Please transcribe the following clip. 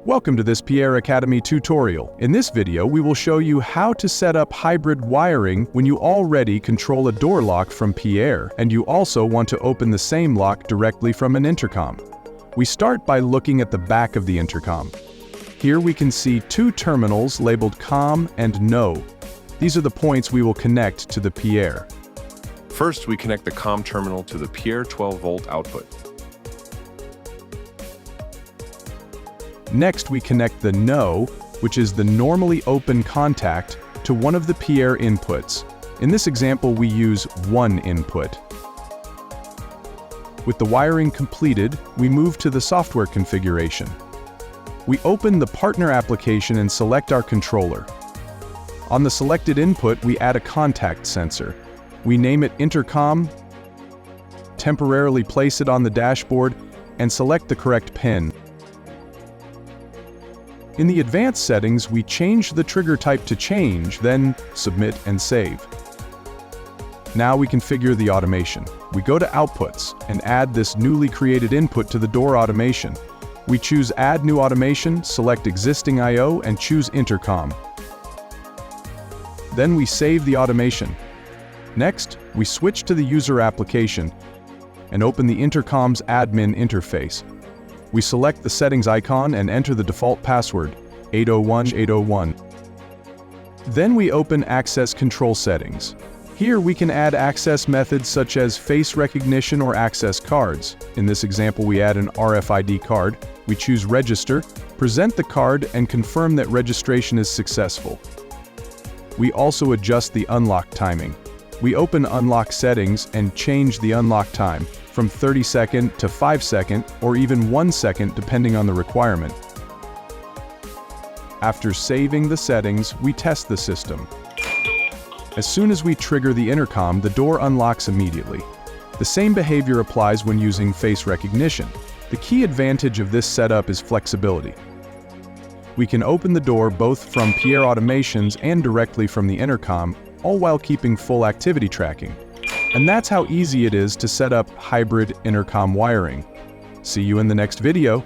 Welcome to this PIERRE Academy tutorial. In this video, we will show you how to set up hybrid wiring when you already control a door lock from PIERRE, and you also want to open the same lock directly from an intercom. We start by looking at the back of the intercom. Here we can see two terminals labeled COM and NO. These are the points we will connect to the PIERRE. First, we connect the COM terminal to the PIERRE 12-volt output. Next, we connect the NO, which is the normally open contact, to one of the PIERRE inputs. In this example, we use one input. With the wiring completed, we move to the software configuration. We open the partner application and select our controller. On the selected input, we add a contact sensor. We name it Intercom, temporarily place it on the dashboard, and select the correct pin. In the advanced settings, we change the trigger type to change, then submit and save. Now we configure the automation. We go to Outputs and add this newly created input to the door automation. We choose Add New Automation, select Existing I/O, and choose Intercom. Then we save the automation. Next, we switch to the user application and open the Intercom's admin interface. We select the settings icon and enter the default password, 801-801. Then we open Access Control Settings. Here we can add access methods such as face recognition or access cards. In this example, we add an RFID card. We choose Register, present the card, and confirm that registration is successful. We also adjust the unlock timing. We open Unlock Settings and change the unlock time from 30 second to 5 second, or even 1 second depending on the requirement. After saving the settings, we test the system. As soon as we trigger the intercom, the door unlocks immediately. The same behavior applies when using face recognition. The key advantage of this setup is flexibility. We can open the door both from PIERRE automations and directly from the intercom, all while keeping full activity tracking. And that's how easy it is to set up hybrid intercom wiring. See you in the next video.